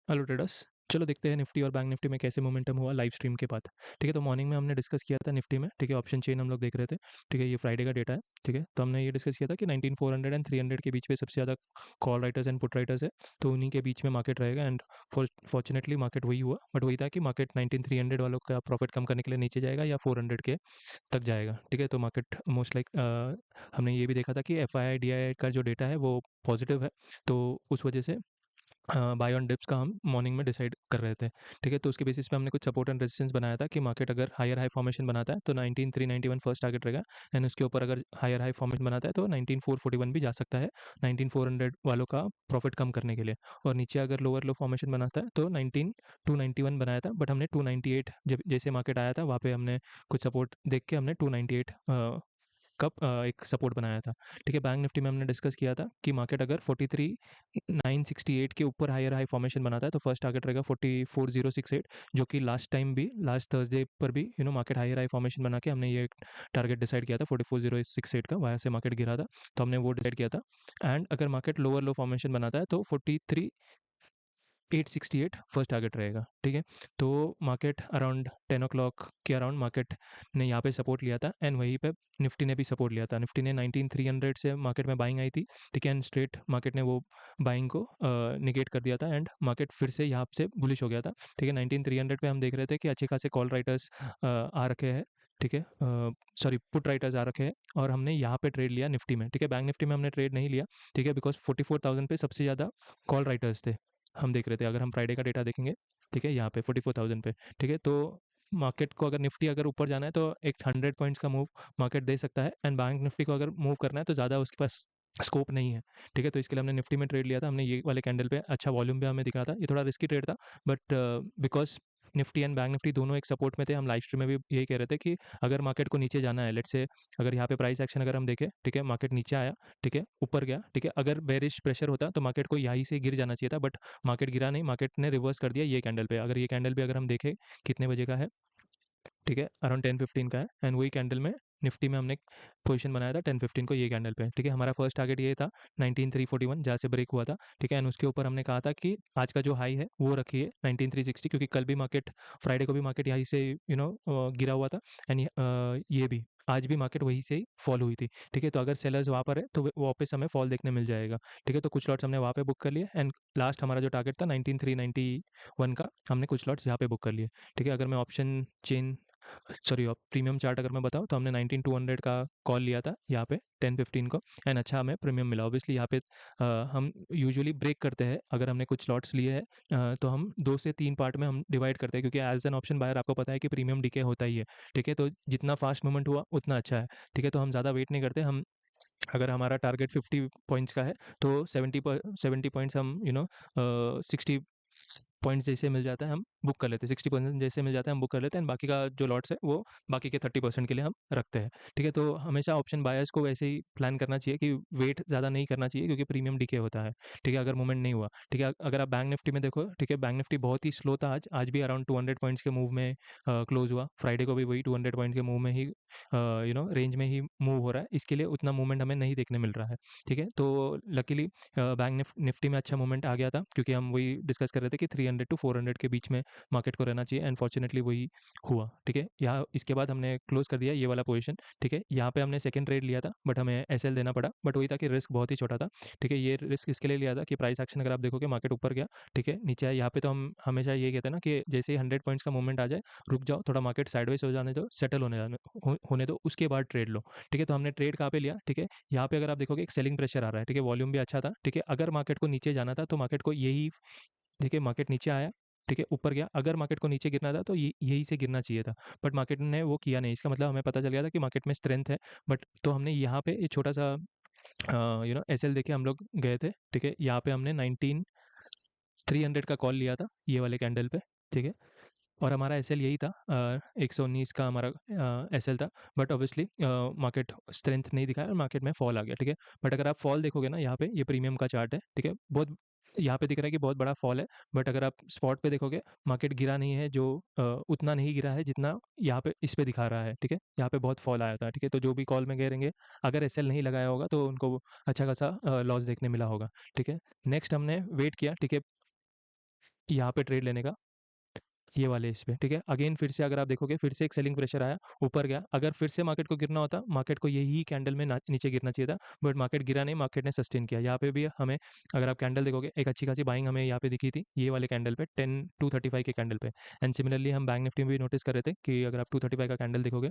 Hello traders. चलो देखते हैं निफ्टी और बैंक निफ्टी में कैसे मोमेंटम हुआ लाइव स्ट्रीम के बाद। ठीक है, तो मॉर्निंग में हमने डिस्कस किया था निफ्टी में। ठीक है, ऑप्शन चेन हम लोग देख रहे थे। ठीक है, ये फ्राइडे का डेटा है। ठीक है, तो हमने ये डिस्कस किया था कि 19400 एंड 300 के बीच में सबसे ज़्यादा call writers and put writers है। तो उन्हीं के बीच में मार्केट रहेगा एंड फॉर्चुनेटली मार्केट वही हुआ। बट वही था कि मार्केट 19300 वालों का प्रॉफिट कम करने के लिए नीचे जाएगा या 400 के तक जाएगा। ठीक है, तो मार्केट मोस्ट लाइक हमने ये भी देखा था कि F I I D I का जो डेटा है वो पॉजिटिव है। तो उस वजह से बाय ऑन डिप्स का हम मॉर्निंग में डिसाइड कर रहे थे। ठीक है, तो उसके बेसिस पे हमने कुछ सपोर्ट एंड रेजिस्टेंस बनाया था कि मार्केट अगर हायर हाई फॉर्मेशन बनाता है तो 19391 फर्स्ट टारगेट रहेगा एंड उसके ऊपर अगर हायर हाई फॉर्मेशन बनाता है तो 19441 भी जा सकता है 19400 वालों का प्रॉफिट कम करने के लिए। और नीचे अगर लोअर लो फॉर्मेशन बनाता है तो 19291 बनाया था, बट हमने 298 जब जैसे मार्केट आया था वहाँ पे हमने कुछ सपोर्ट देख के हमने 298 एक सपोर्ट बनाया था। ठीक है, बैंक निफ्टी में हमने डिस्कस किया था कि मार्केट अगर 43968 के ऊपर हायर हाई फॉर्मेशन बनाता है तो फर्स्ट टारगेट रहेगा 44068, जो कि लास्ट टाइम भी लास्ट थर्सडे पर भी मार्केट हायर हाई फॉर्मेशन बना के हमने ये टारगेट डिसाइड किया था 44068 का, वहाँ से मार्केट गिरा था तो हमने वो डिसाइड किया था। एंड अगर मार्केट लोअर लो फॉर्मेशन बनाता है तो 868 फर्स्ट टारगेट रहेगा। ठीक है, तो मार्केट अराउंड 10 o'clock के अराउंड मार्केट ने यहाँ पे सपोर्ट लिया था एंड वहीं पे निफ्टी ने भी सपोर्ट लिया था। निफ्टी ने 19300 से मार्केट में बाइंग आई थी। ठीक है, एंड स्ट्रेट मार्केट ने वो बाइंग को निगेट कर दिया था एंड मार्केट फिर से यहाँ से बुलिश हो गया था। ठीक है, 19300 पे हम देख रहे थे कि अच्छे खासे कॉल राइटर्स आ रखे हैं। ठीक है, सॉरी पुट राइटर्स आ रखे हैं और हमने यहाँ पे ट्रेड लिया निफ्टी में। ठीक है, बैंक निफ्टी में हमने ट्रेड नहीं लिया। ठीक है, बिकॉज 44000 पे सबसे ज़्यादा कॉल राइटर्स थे हम देख रहे थे। अगर हम फ्राइडे का डेटा देखेंगे, ठीक है, यहाँ पे 44000 पे। ठीक है, तो मार्केट को अगर निफ्टी अगर ऊपर जाना है तो एक 100 पॉइंट्स का मूव मार्केट दे सकता है एंड बैंक निफ्टी को अगर मूव करना है तो ज़्यादा उसके पास स्कोप नहीं है। ठीक है, तो इसके लिए हमने निफ्टी में ट्रेड लिया था। हमने ये वाले कैंडल पे अच्छा वॉल्यूम भी हमें दिख रहा था। ये थोड़ा रिस्की ट्रेड था, but because Nifty and bank Nifty दोनों एक सपोर्ट में थे। हम लाइव स्ट्रीम में भी यही कह रहे थे कि अगर मार्केट को नीचे जाना है, लेट्स से अगर यहाँ पे प्राइस एक्शन अगर हम देखें, ठीक है, मार्केट नीचे आया, ठीक है, ऊपर गया, ठीक है, अगर बेरिश प्रेशर होता तो मार्केट को यहीं से गिर जाना चाहिए था, बट मार्केट गिरा नहीं, मार्केट ने रिवर्स कर दिया ये कैंडल पे। अगर ये कैंडल भी अगर हम देखें कितने बजे का है, ठीक है, अराउंड 10:15 का है एंड वही कैंडल में निफ्टी में हमने पोजीशन बनाया था 10:15 को ये कैंडल पे। ठीक है, हमारा फर्स्ट टारगेट ये था 19341 जहाँ से ब्रेक हुआ था। ठीक है, एंड उसके ऊपर हमने कहा था कि आज का जो हाई है वो रखिए 19360, क्योंकि कल भी मार्केट फ्राइडे को भी मार्केट यहीं से गिरा हुआ था एंड ये भी आज भी मार्केट वहीं से ही फॉल हुई थी। ठीक है, तो अगर सेलर्स वहाँ पर है तो वापस हमें फॉल देखने मिल जाएगा। ठीक है, तो कुछ लॉट्स हमने वहाँ पे बुक कर लिए एंड लास्ट हमारा जो टारगेट था 19391 का, हमने कुछ लॉट्स यहाँ पे बुक कर लिए। ठीक है, अगर मैं option chain sorry premium chart अगर मैं बताऊँ तो हमने 19200 का कॉल लिया था यहाँ पे 10:15 को एंड अच्छा हमें प्रीमियम मिला। ऑब्वियसली यहाँ पे हम यूजुअली ब्रेक करते हैं। अगर हमने कुछ लॉट्स लिए हैं तो हम 2 से 3 पार्ट में हम डिवाइड करते हैं, क्योंकि एज एन ऑप्शन बायर आपको पता है कि प्रीमियम डीके होता ही है। ठीक है, तो जितना फास्ट मूवमेंट हुआ उतना अच्छा है। ठीक है, तो हम ज़्यादा वेट नहीं करते। हम अगर हमारा टारगेट 50 पॉइंट्स का है तो 70 पॉइंट्स हम 60 पॉइंट्स जैसे मिल जाता है हम बुक कर लेते हैं। 60% जैसे मिल जाता है हम बुक कर लेते हैं एंड बाकी का जो लॉट्स है वो बाकी के 30% के लिए हम रखते हैं। ठीक है, तो हमेशा ऑप्शन बायर्स को वैसे ही प्लान करना चाहिए कि वेट ज़्यादा नहीं करना चाहिए, क्योंकि प्रीमियम डीके होता है। ठीक है, अगर मूवमेंट नहीं हुआ। ठीक है, अगर आप बैंक निफ्टी में देखो, ठीक है, बैंक निफ्टी बहुत ही स्लो था आज भी अराउंड 200 पॉइंट्स के मूव में क्लोज हुआ। फ्राइडे को भी वही 200 पॉइंट के मूव में ही रेंज में ही मूव हो रहा है। इसके लिए उतना मूवमेंट हमें नहीं देखने मिल रहा है। ठीक है, तो लकीली बैंक निफ्टी में अच्छा मूवमेंट आ गया था, क्योंकि हम वही डिस्कस कर रहे थे कि 300 टू 400 के बीच में मार्केट को रहना चाहिए एंड फॉर्चुनेटली वही हुआ। ठीक है, यहाँ इसके बाद हमने क्लोज कर दिया ये वाला पोजीशन। ठीक है, यहाँ पे हमने सेकंड ट्रेड लिया था बट हमें एसएल देना पड़ा, बट वही था कि रिस्क बहुत ही छोटा था। ठीक है, ये रिस्क इसके लिए लिया था कि प्राइस एक्शन अगर आप देखोगे मार्केट ऊपर गया, ठीक है, नीचे आया, यहाँ पे तो हम हमेशा ये कहते हैं ना कि जैसे ही 100 पॉइंट्स का मूवमेंट आ जाए रुक जाओ, थोड़ा मार्केट साइडवेज हो जाने दो, सेटल होने दो, उसके बाद ट्रेड लो। ठीक है, तो हमने ट्रेड कहाँ पे लिया, ठीक है, यहाँ पे अगर आप देखोगे एक सेलिंग प्रेशर आ रहा है। ठीक है, वॉल्यूम भी अच्छा था। ठीक है, अगर मार्केट को नीचे जाना था तो मार्केट को यही, देखिए मार्केट नीचे आया, ठीक है, ऊपर गया, अगर मार्केट को नीचे गिरना था तो यही से गिरना चाहिए था, बट मार्केट ने वो किया नहीं। इसका मतलब हमें पता चल गया था कि मार्केट में स्ट्रेंथ है। बट तो हमने यहाँ पे ये छोटा सा एसएल देके हम लोग गए थे। ठीक है, यहाँ पे हमने 19300 का कॉल लिया था ये वाले कैंडल पे। ठीक है, और हमारा एसएल यही था, 119 का हमारा एसएल था। बट ऑब्वियसली मार्केट स्ट्रेंथ नहीं दिखाया और मार्केट में फॉल आ गया। ठीक है, बट अगर आप फॉल देखोगे ना, यहाँ पे ये प्रीमियम का चार्ट है। ठीक है, बहुत यहाँ पे दिख रहा है कि बहुत बड़ा फॉल है, बट अगर आप स्पॉट पे देखोगे मार्केट गिरा नहीं है, जो उतना नहीं गिरा है जितना यहाँ पे इस पे दिखा रहा है। ठीक है, यहाँ पे बहुत फॉल आया था। ठीक है, तो जो भी कॉल में गए रहेंगे अगर एसएल नहीं लगाया होगा तो उनको अच्छा खासा लॉस देखने मिला होगा। ठीक है, नेक्स्ट हमने वेट किया। ठीक है, यहाँ पे ट्रेड लेने का, ये वाले इस पे, ठीक है। अगेन फिर से अगर आप देखोगे, फिर से एक सेलिंग प्रेशर आया, ऊपर गया। अगर फिर से मार्केट को गिरना होता, मार्केट को यही कैंडल में नीचे गिरना चाहिए था, बट मार्केट गिरा नहीं, मार्केट ने सस्टेन किया। यहाँ पे भी हमें, अगर आप कैंडल देखोगे, एक अच्छी खासी बाइंग हमें यहाँ पे दिखी थी, ये वाले कैंडल पे 10 235 के कैंडल पे। एंड सिमिलरली हम बैंक निफ्टी में भी नोटिस कर रहे थे कि अगर आप 235 का कैंडल देखोगे,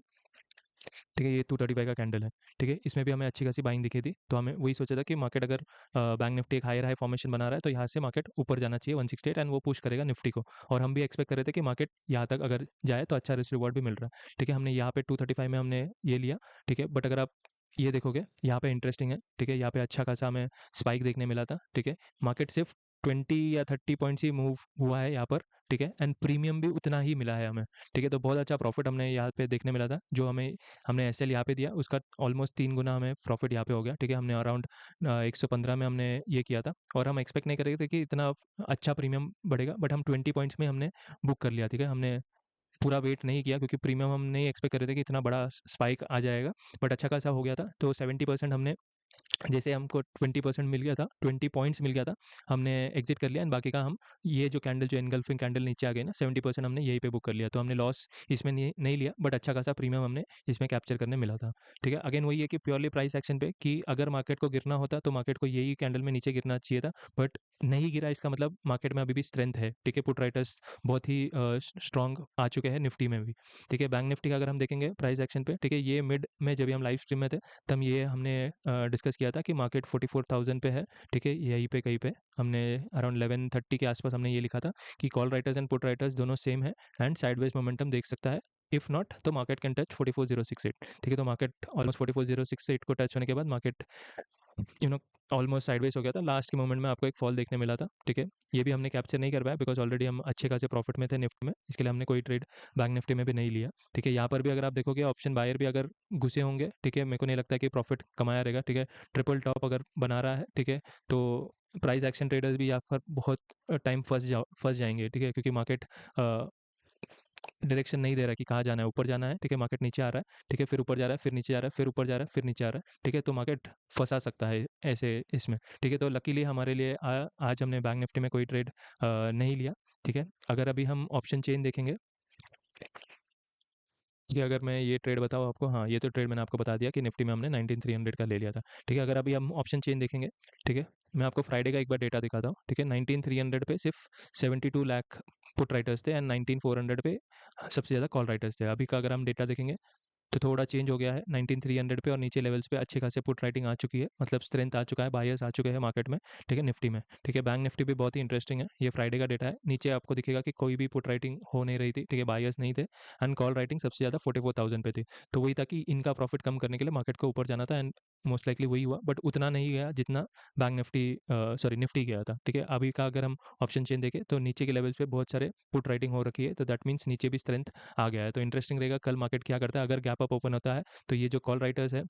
ठीक है, ये 235 का कैंडल है, ठीक है, इसमें भी हमें अच्छी खासी बाइंग दिखी थी। तो हमें वही सोचा था कि मार्केट अगर बैंक निफ्टी एक हायर हाई फॉर्मेशन बना रहा है, तो यहाँ से मार्केट ऊपर जाना चाहिए 168, एंड वो पुश करेगा निफ्टी को। और हम भी एक्सपेक्ट कर रहे थे कि मार्केट यहाँ तक अगर जाए तो अच्छा रिस्क रिवॉर्ड भी मिल रहा है, ठीक है। हमने यहाँ पे 235 में हमने ये लिया, ठीक है। बट अगर आप ये देखोगे, यहाँ पे इंटरेस्टिंग है, ठीक है, यहाँ पे अच्छा खासा हमें स्पाइक देखने मिला था, ठीक है। मार्केट सिर्फ 20 या 30 पॉइंट्स ही मूव हुआ है यहाँ पर, ठीक है, एंड प्रीमियम भी उतना ही मिला है हमें, ठीक है। तो बहुत अच्छा प्रॉफिट हमने यहाँ पे देखने मिला था, जो हमें, हमने एस एल यहाँ पे दिया, उसका ऑलमोस्ट 3 गुना हमें प्रॉफिट यहाँ पे हो गया, ठीक है। हमने अराउंड 115 में हमने ये किया था, और हम एक्सपेक्ट नहीं कर रहे थे कि इतना अच्छा प्रीमियम बढ़ेगा, बट हम 20 पॉइंट्स में हमने बुक कर लिया, ठीक है। हमने पूरा वेट नहीं किया, क्योंकि प्रीमियम हम नहीं एक्सपेक्ट कर रहे थे कि इतना बड़ा स्पाइक आ जाएगा, बट अच्छा खासा हो गया था। तो 70% हमने, जैसे हमको 20% मिल गया था, 20 पॉइंट्स मिल गया था, हमने एग्जिट कर लिया, एंड बाकी का हम, ये जो कैंडल, जो एनगल्फिंग कैंडल नीचे आ गई ना, 70% हमने यहीं पे बुक कर लिया। तो हमने लॉस इसमें नहीं लिया, बट अच्छा खासा प्रीमियम हमने इसमें कैप्चर करने मिला था, ठीक है। अगेन वही है कि प्योरली प्राइस एक्शन पे, कि अगर मार्केट को गिरना होता तो मार्केट को यही कैंडल में नीचे गिरना चाहिए था, बट नहीं गिरा, इसका मतलब मार्केट में अभी भी स्ट्रेंथ है, ठीक है। पुट राइटर्स बहुत ही स्ट्रॉन्ग आ चुके हैं निफ्टी में भी, ठीक है। बैंक निफ्टी का अगर हम देखेंगे प्राइस एक्शन पे, ठीक है, ये मिड में जब हम लाइव स्ट्रीम में थे, तब ये हमने डिस्कस किया था कि मार्केट 44,000 पे है, ठीक है, यहीं पे कहीं पे हमने अराउंड 11:30 के आसपास हमने ये लिखा था कि call writers and put writers दोनों सेम है, एंड साइडवेज मोमेंटम देख सकता है। इफ नॉट तो मार्केट कैन टच 44,068, ठीक है। तो मार्केट ऑलमोस्ट 44,068 को टच होने के बाद market, you know, almost sideways हो गया था। लास्ट के मोमेंट में आपको एक फॉल देखने मिला था, ठीक है। ये भी हमने कैप्चर नहीं कर पाया, बिकॉज ऑलरेडी हम अच्छे खासे प्रॉफिट में थे निफ्टी में, इसके लिए हमने कोई ट्रेड बैंक निफ्टी में भी नहीं लिया, ठीक है। यहाँ पर भी अगर आप देखोगे, ऑप्शन बायर भी अगर घुसे होंगे, ठीक है, मेरे को नहीं लगता कि प्रॉफिट कमाया रहेगा, ठीक है। ट्रिपल टॉप अगर बना रहा है, ठीक है, तो प्राइस एक्शन ट्रेडर्स भी यहाँ पर बहुत टाइम फंस जाएंगे, ठीक है, क्योंकि मार्केट डायरेक्शन नहीं दे रहा कि कहाँ जाना है, ऊपर जाना है, ठीक है, मार्केट नीचे आ रहा है, ठीक है, फिर ऊपर जा रहा है, फिर नीचे जा रहा है, फिर ऊपर जा रहा है, फिर नीचे आ रहा है, ठीक है। तो मार्केट फंसा सकता है ऐसे इसमें, ठीक है। तो लकीली हमारे लिए आज हमने बैंक निफ्टी में कोई ट्रेड नहीं लिया, ठीक है। अगर अभी हम ऑप्शन चेन देखेंगे, ठीक है, अगर मैं ये ट्रेड बताऊँ आपको, हाँ, ये तो ट्रेड मैंने आपको बता दिया कि निफ्टी में हमने 19,300 का ले लिया था, ठीक है। अगर अभी हम ऑप्शन चेन देखेंगे, ठीक है, मैं आपको फ्राइडे का एक बार डेटा दिखाता हूँ, ठीक है। 19,300 पे सिर्फ 72 लाख पुट राइटर्स थे, एंड 19,400 पे सबसे ज़्यादा कॉल राइटर्स थे। अभी का अगर हम डेटा देखेंगे, तो थोड़ा चेंज हो गया है, 19,300 पे और नीचे लेवल्स पे अच्छे खासे पुट राइटिंग आ चुकी है, मतलब स्ट्रेंथ आ चुका है, बायर्स आ चुके हैं मार्केट में, ठीक है, निफ्टी में, ठीक है। बैंक निफ्टी भी बहुत ही इंटरेस्टिंग है, ये फ्राइडे का डेटा है। नीचे आपको दिखेगा कि कोई भी पुट राइटिंग हो नहीं रही थी, ठीक है, बायर्स नहीं थे, एंड कॉल राइटिंग सबसे ज़्यादा 44,000 पे थी। तो वही था कि इनका प्रॉफिट कम करने के लिए मार्केट को ऊपर जाना था, एंड मोस्ट लाइकली वही हुआ, बट उतना नहीं गया जितना बैंक निफ्टी, सॉरी, निफ्टी गया था, ठीक है। अभी का अगर हम ऑप्शन चेन देखें, तो नीचे के लेवल्स पे बहुत सारे पुट राइटिंग हो रखी है, तो दैट मीन्स नीचे भी स्ट्रेंथ आ गया है। तो इंटरेस्टिंग रहेगा कल मार्केट क्या करता है। अगर गैप अप ओपन होता है, तो ये जो कॉल राइटर्स है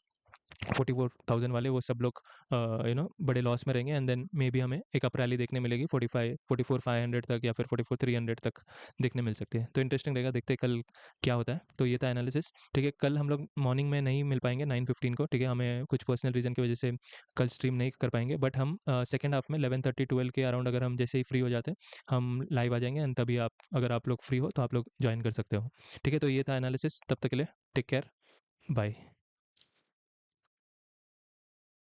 44,000 वाले, वो सब लोग बड़े लॉस में रहेंगे, एंड देन मे बी हमें एक अप रैली देखने मिलेगी 44,500 तक, या फिर 44,300 तक देखने मिल सकती है। तो इंटरेस्टिंग रहेगा, देखते हैं कल क्या होता है। तो ये था एनालिसिस, ठीक है। कल हम लोग मॉर्निंग में नहीं मिल पाएंगे 9:15 को, ठीक है, हमें कुछ पर्सनल रीज़न की वजह से कल स्ट्रीम नहीं कर पाएंगे, बट हम सेकेंड हाफ में 11:30 12 के अराउंड अगर हम जैसे ही फ्री हो जाते हैं, हम लाइव आ जाएंगे, एंड तभी आप, अगर आप लोग फ्री हो तो आप लोग ज्वाइन कर सकते हो, ठीक है। तो ये था एनालिसिस, तब तक के लिए टेक केयर, बाय।